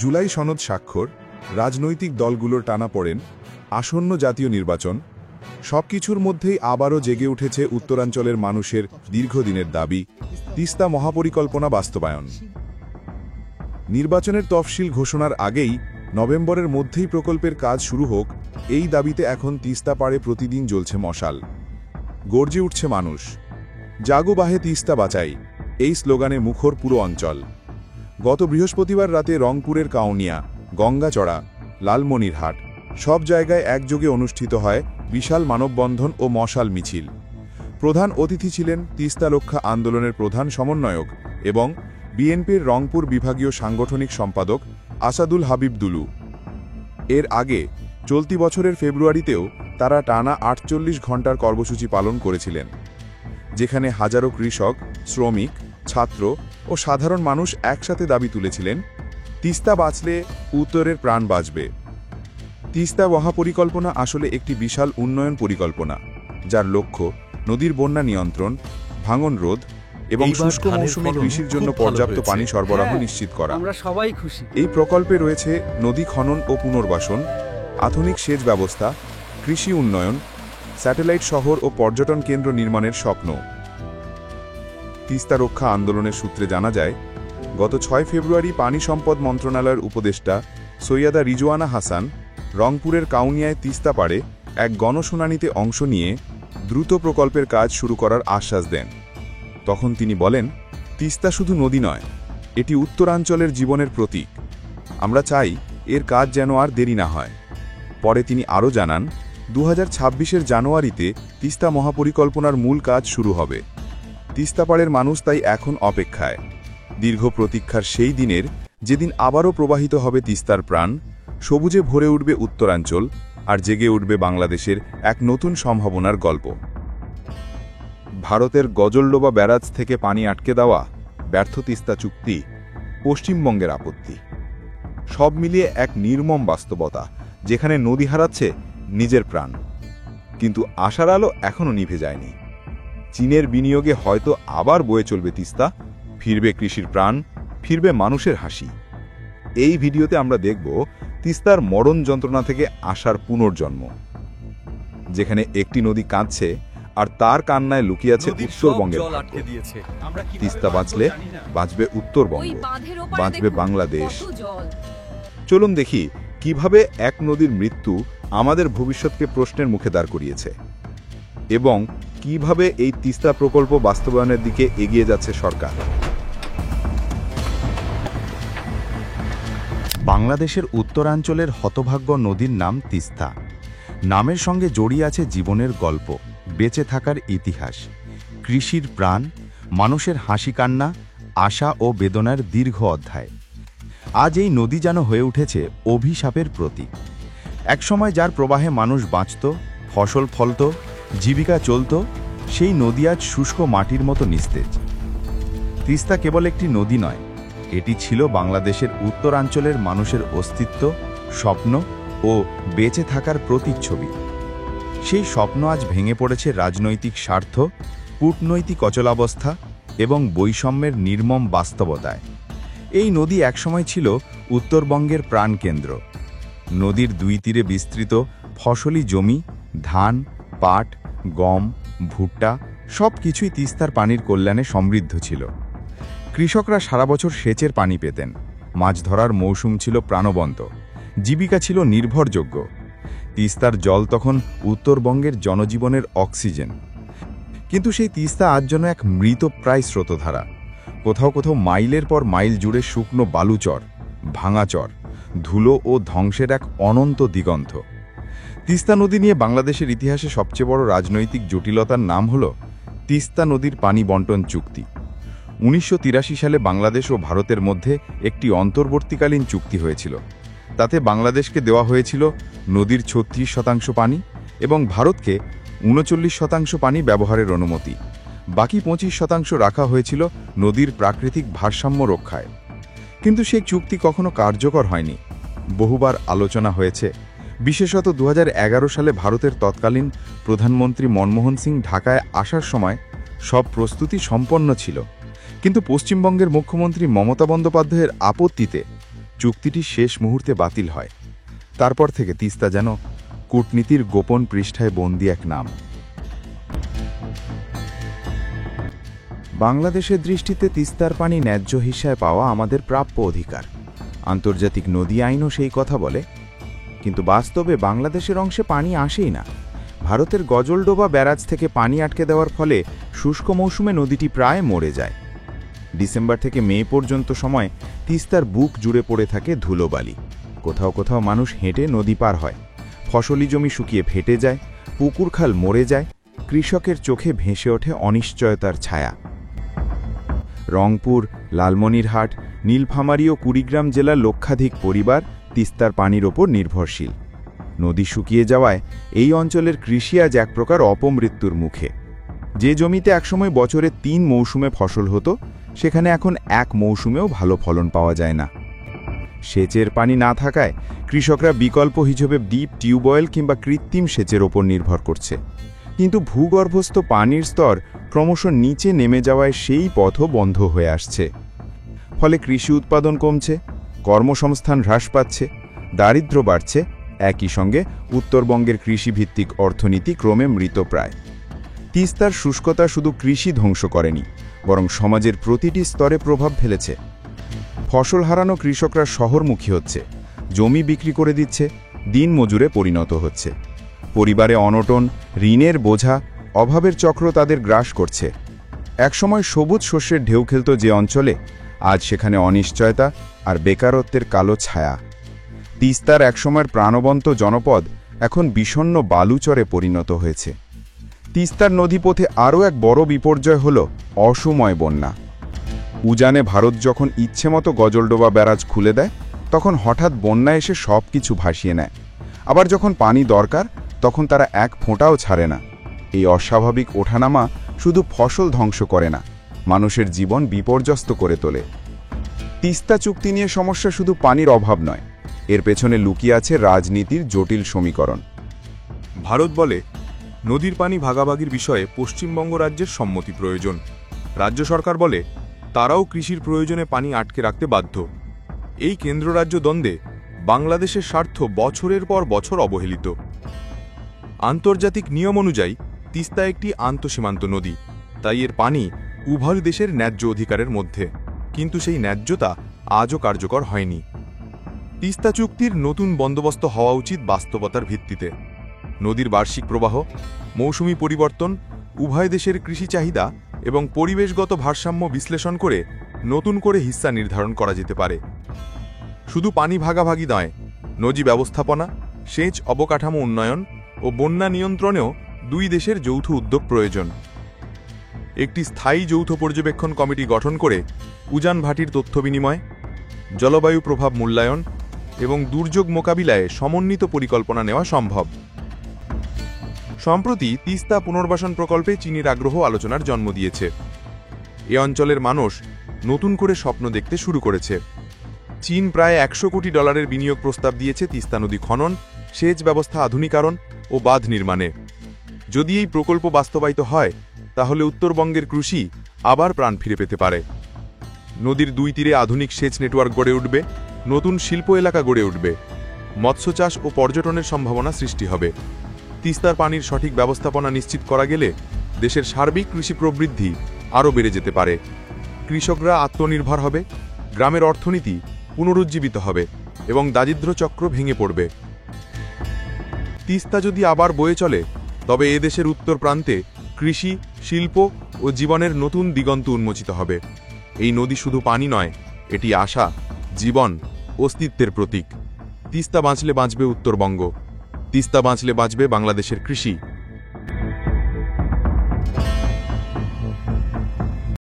জুলাই সনদ স্বাক্ষর, রাজনৈতিক দলগুলোর টানাপোড়েন, আসন্ন জাতীয় নির্বাচন সবকিছুর মধ্যেই আবারও জেগে উঠেছে উত্তরাঞ্চলের মানুষের দীর্ঘদিনের দাবি তিস্তা মহাপরিকল্পনা বাস্তবায়ন। নির্বাচনের তফসিল ঘোষণার আগেই নভেম্বরের মধ্যেই প্রকল্পের কাজ শুরু হোক, এই দাবিতে এখন তিস্তা পাড়ে প্রতিদিন জ্বলছে মশাল। গর্জে উঠছে মানুষ। জাগো বাহে তিস্তা বাঁচাই, এই স্লোগানে মুখর পুরো অঞ্চল। গত বৃহস্পতিবার রাতে রংপুরের কাউনিয়া, গঙ্গাচড়া, লালমনিরহাট সব জায়গায় একযোগে অনুষ্ঠিত হয় বিশাল মানববন্ধন ও মশাল মিছিল। প্রধান অতিথি ছিলেন তিস্তা রক্ষা আন্দোলনের প্রধান সমন্বয়ক এবং বিএনপির রংপুর বিভাগীয় সাংগঠনিক সম্পাদক আসাদুল হাবিব দুলু। এর আগে চলতি বছরের ফেব্রুয়ারিতেও তারা টানা ৪৮ ঘণ্টার কর্মসূচি পালন করেছিলেন, যেখানে হাজারো কৃষক, শ্রমিক, ছাত্র ও সাধারণ মানুষ একসাথে দাবি তুলেছিলেন, তিস্তা বাঁচলে উত্তরের প্রাণ বাঁচবে। তিস্তা মহাপরিকল্পনা আসলে একটি বিশাল উন্নয়ন পরিকল্পনা, যার লক্ষ্য নদীর বন্যা নিয়ন্ত্রণ, ভাঙন রোধ এবং শুষ্ক মৌসুমে কৃষির জন্য পর্যাপ্ত পানি সরবরাহ নিশ্চিত করা। আমরা সবাই খুশি। এই প্রকল্পে রয়েছে নদী খনন ও পুনর্বাসন, আধুনিক সেচ ব্যবস্থা, কৃষি উন্নয়ন, স্যাটেলাইট শহর ও পর্যটন কেন্দ্র নির্মাণের স্বপ্ন। তিস্তা রক্ষা আন্দোলনের সূত্রে জানা যায়, গত ৬ ফেব্রুয়ারি পানি সম্পদ মন্ত্রণালয়ের উপদেষ্টা সৈয়দা রিজওয়ানা হাসান রংপুরের কাউনিয়ায় তিস্তা পাড়ে এক গণশুনানিতে অংশ নিয়ে দ্রুত প্রকল্পের কাজ শুরু করার আশ্বাস দেন। তখন তিনি বলেন, তিস্তা শুধু নদী নয়, এটি উত্তরাঞ্চলের জীবনের প্রতীক। আমরা চাই এর কাজ যেন আর দেরি না হয়। পরে তিনি আরও জানান, ২০২৬-এর জানুয়ারিতে তিস্তা মহাপরিকল্পনার মূল কাজ শুরু হবে। তিস্তাপাড়ের মানুষ তাই এখন অপেক্ষায়, দীর্ঘ প্রতীক্ষার সেই দিনের, যেদিন আবারও প্রবাহিত হবে তিস্তার প্রাণ, সবুজে ভরে উঠবে উত্তরাঞ্চল আর জেগে উঠবে বাংলাদেশের এক নতুন সম্ভাবনার গল্প। ভারতের গজলডোবা ব্যারাজ থেকে পানি আটকে দেওয়া, ব্যর্থ তিস্তা চুক্তি, পশ্চিমবঙ্গের আপত্তি, সব মিলিয়ে এক নির্মম বাস্তবতা, যেখানে নদী হারাচ্ছে নিজের প্রাণ। কিন্তু আশার আলো এখনও নিভে যায়নি। চীনের বিনিয়োগে হয়তো আবার বয়ে চলবে তিস্তা, ফিরবে কৃষির প্রাণ, ফিরবে মানুষের হাসি। এই ভিডিওতে আমরা দেখব তিস্তার মরণ যন্ত্রণা থেকে আসার পুনর্জন্ম, যেখানে একটি নদী কাঁদছে আর তার কান্নায় লুকিয়ে আছে উত্তরবঙ্গের ভাগ্য। তিস্তা বাঁচলে বাঁচবে উত্তরবঙ্গ, বাঁচবে বাংলাদেশ। চলুন দেখি কিভাবে এক নদীর মৃত্যু আমাদের ভবিষ্যৎকে প্রশ্নের মুখে দাঁড় করিয়েছে এবং কিভাবে এই তিস্তা প্রকল্প বাস্তবায়নের দিকে এগিয়ে যাচ্ছে সরকার। বাংলাদেশের উত্তরাঞ্চলের হতভাগ্য নদীর নাম তিস্তা। নামের সঙ্গে জড়িয়ে আছে জীবনের গল্প, বেঁচে থাকার ইতিহাস, কৃষির প্রাণ, মানুষের হাসি কান্না, আশা ও বেদনার দীর্ঘ অধ্যায়। আজ এই নদী যেন হয়ে উঠেছে অভিশাপের প্রতীক। একসময় যার প্রবাহে মানুষ বাঁচত, ফসল ফলত, জীবিকা চলত, সেই নদী আজ শুষ্ক মাটির মতো নিস্তেজ। তিস্তা কেবল একটি নদী নয়, এটি ছিল বাংলাদেশের উত্তরাঞ্চলের মানুষের অস্তিত্ব, স্বপ্ন ও বেঁচে থাকার প্রতিচ্ছবি। সেই স্বপ্ন আজ ভেঙে পড়েছে রাজনৈতিক স্বার্থ, কূটনৈতিক অচলাবস্থা এবং বৈষম্যের নির্মম বাস্তবতায়। এই নদী একসময় ছিল উত্তরবঙ্গের প্রাণকেন্দ্র। নদীর দুই তীরে বিস্তৃত ফসলি জমি, ধান, পাট, গম, ভুট্টা সব কিছুই তিস্তার পানির কল্যাণে সমৃদ্ধ ছিল। কৃষকরা সারা বছর সেচের পানি পেতেন, মাছ ধরার মৌসুম ছিল প্রাণবন্ত, জীবিকা ছিল নির্ভরযোগ্য। তিস্তার জল তখন উত্তরবঙ্গের জনজীবনের অক্সিজেন। কিন্তু সেই তিস্তা আজ যেন এক মৃতপ্রায় স্রোতধারা। কোথাও কোথাও মাইলের পর মাইল জুড়ে শুকনো বালুচর, ভাঙাচর, ধুলো ও ধ্বংসের এক অনন্ত দিগন্ত। তিস্তা নদী নিয়ে বাংলাদেশের ইতিহাসে সবচেয়ে বড় রাজনৈতিক জটিলতার নাম হল তিস্তা নদীর পানি বন্টন চুক্তি। ১৯৮৩ সালে বাংলাদেশ ও ভারতের মধ্যে একটি অন্তর্বর্তীকালীন চুক্তি হয়েছিল। তাতে বাংলাদেশকে দেওয়া হয়েছিল নদীর ৩৬% পানি এবং ভারতকে ৩৯% পানি ব্যবহারের অনুমতি। বাকি ২৫% রাখা হয়েছিল নদীর প্রাকৃতিক ভারসাম্য রক্ষায়। কিন্তু সেই চুক্তি কখনো কার্যকর হয়নি। বহুবার আলোচনা হয়েছে। বিশেষত ২০১১ সালে ভারতের তৎকালীন প্রধানমন্ত্রী মনমোহন সিং ঢাকায় আসার সময় সব প্রস্তুতি সম্পন্ন ছিল, কিন্তু পশ্চিমবঙ্গের মুখ্যমন্ত্রী মমতা বন্দ্যোপাধ্যায়ের আপত্তিতে চুক্তিটি শেষ মুহূর্তে বাতিল হয়। তারপর থেকে তিস্তা যেন কূটনীতির গোপন পৃষ্ঠায় বন্দী এক নাম। বাংলাদেশের দৃষ্টিতে তিস্তার পানি ন্যায্য হিসায় পাওয়া আমাদের প্রাপ্য অধিকার। আন্তর্জাতিক নদী আইনও সেই কথা বলে, কিন্তু বাস্তবে বাংলাদেশের অংশে পানি আসেই না। ভারতের গজলডোবা ব্যারাজ থেকে পানি আটকে দেওয়ার ফলে শুষ্ক মৌসুমে নদীটি প্রায় মরে যায়। ডিসেম্বর থেকে মে পর্যন্ত সময় তিস্তার বুক জুড়ে পড়ে থাকে ধুলোবালি। কোথাও কোথাও মানুষ হেঁটে নদী পার হয়। ফসলি জমি শুকিয়ে ফেটে যায়, পুকুর খাল মরে যায়, কৃষকের চোখে ভেসে ওঠে অনিশ্চয়তার ছায়া। রংপুর, লালমনিরহাট, নীলফামারী ও কুড়িগ্রাম জেলার লক্ষাধিক পরিবার তিস্তার পানির ওপর নির্ভরশীল। নদী শুকিয়ে যাওয়ায় এই অঞ্চলের কৃষি আজ এক প্রকার অপমৃত্যুর মুখে। যে জমিতে একসময় বছরে 3 মৌসুমে ফসল হতো, সেখানে এখন এক মৌসুমেও ভালো ফলন পাওয়া যায় না। সেচের পানি না থাকায় কৃষকরা বিকল্প হিসেবে ডিপ টিউবওয়েল কিংবা কৃত্রিম সেচের ওপর নির্ভর করছে। কিন্তু ভূগর্ভস্থ পানির স্তর ক্রমশ নিচে নেমে যাওয়ায় সেই পথও বন্ধ হয়ে আসছে। ফলে কৃষি উৎপাদন কমছে, কর্মসংস্থান হ্রাস পাচ্ছে, দারিদ্র্য বাড়ছে, একই সঙ্গে উত্তরবঙ্গের কৃষিভিত্তিক অর্থনীতি ক্রমে মৃতপ্রায়। তিস্তার শুষ্কতা শুধু কৃষি ধ্বংস করেনি, বরং সমাজের প্রতিটি স্তরে প্রভাব ফেলেছে। ফসল হারানো কৃষকরা শহরমুখী হচ্ছে, জমি বিক্রি করে দিচ্ছে, দিনমজুরে পরিণত হচ্ছে। পরিবারে অনটন, ঋণের বোঝা, অভাবের চক্র তাদের গ্রাস করছে। একসময় সবুজ শস্যের ঢেউ খেলত যে অঞ্চলে, আজ সেখানে অনিশ্চয়তা আর বেকারত্বের কালো ছায়া। তিস্তার একসময়ের প্রাণবন্ত জনপদ এখন বিষণ্ণ বালুচরে পরিণত হয়েছে। তিস্তার নদীপথে আরও এক বড় বিপর্যয় হল অসময় বন্যা। উজানে ভারত যখন ইচ্ছেমতো গজলডোবা ব্যারাজ খুলে দেয়, তখন হঠাৎ বন্যা এসে সব কিছু ভাসিয়ে নেয়। আবার যখন পানি দরকার, তখন তারা এক ফোঁটাও ছাড়ে না। এই অস্বাভাবিক ওঠানামা শুধু ফসল ধ্বংস করে না, মানুষের জীবন বিপর্যস্ত করে তোলে। তিস্তা চুক্তি নিয়ে সমস্যা শুধু পানির অভাব নয়, এর পেছনে লুকিয়ে আছে রাজনীতির জটিল সমীকরণ। ভারত বলে নদীর পানি ভাগাভাগির বিষয়ে পশ্চিমবঙ্গ রাজ্যের সম্মতি প্রয়োজন। রাজ্য সরকার বলে তারাও কৃষির প্রয়োজনে পানি আটকে রাখতে বাধ্য। এই কেন্দ্র রাজ্য দ্বন্দ্বে বাংলাদেশের স্বার্থ বছরের পর বছর অবহেলিত। আন্তর্জাতিক নিয়ম অনুযায়ী তিস্তা একটি আন্তঃসীমান্ত নদী, তাই এর পানি উভয় দেশের ন্যায্য অধিকারের মধ্যে, কিন্তু সেই ন্যায্যতা আজও কার্যকর হয়নি। তিস্তা চুক্তির নতুন বন্দোবস্ত হওয়া উচিত বাস্তবতার ভিত্তিতে। নদীর বার্ষিক প্রবাহ, মৌসুমি পরিবর্তন, উভয় দেশের কৃষি চাহিদা এবং পরিবেশগত ভারসাম্য বিশ্লেষণ করে নতুন করে হিস্সা নির্ধারণ করা যেতে পারে। শুধু পানি ভাগাভাগি নয়, নদী ব্যবস্থাপনা, সেচ অবকাঠামো উন্নয়ন ও বন্যা নিয়ন্ত্রণেও দুই দেশের যৌথ উদ্যোগ প্রয়োজন। একটি স্থায়ী যৌথ পর্যবেক্ষণ কমিটি গঠন করে উজান ভাটির তথ্য বিনিময়, জলবায়ু প্রভাব মূল্যায়ন এবং দুর্যোগ মোকাবিলায় সমন্বিত পরিকল্পনা নেওয়া সম্ভব। সম্প্রতি তিস্তা পুনর্বাসন প্রকল্পে চীনের আগ্রহ আলোচনার জন্ম দিয়েছে। এ অঞ্চলের মানুষ নতুন করে স্বপ্ন দেখতে শুরু করেছে। চীন প্রায় $100 কোটি বিনিয়োগ প্রস্তাব দিয়েছে তিস্তা নদী খনন, সেচ ব্যবস্থা আধুনিকরণ ও বাঁধ নির্মাণে। যদি এই প্রকল্প বাস্তবায়িত হয়, তাহলে উত্তরবঙ্গের কৃষি আবার প্রাণ ফিরে পেতে পারে। নদীর দুই তীরে আধুনিক সেচ নেটওয়ার্ক গড়ে উঠবে, নতুন শিল্প এলাকা গড়ে উঠবে, মৎস্য চাষ ও পর্যটনের সম্ভাবনা সৃষ্টি হবে। তিস্তার পানির সঠিক ব্যবস্থাপনা নিশ্চিত করা গেলে দেশের সার্বিক কৃষি প্রবৃদ্ধি আরও বেড়ে যেতে পারে। কৃষকরা আত্মনির্ভর হবে, গ্রামের অর্থনীতি পুনরুজ্জীবিত হবে এবং দারিদ্র্য চক্র ভেঙে পড়বে। তিস্তা যদি আবার বয়ে চলে, তবে এ দেশের উত্তর প্রান্তে কৃষি, শিল্প ও জীবনের নতুন দিগন্ত উন্মোচিত হবে। এই নদী শুধু পানি নয়, এটি আশা, জীবন, অস্তিত্বের প্রতীক। তিস্তা বাঁচলে বাঁচবে উত্তরবঙ্গ, তিস্তা বাঁচলে বাঁচবে বাংলাদেশের কৃষি।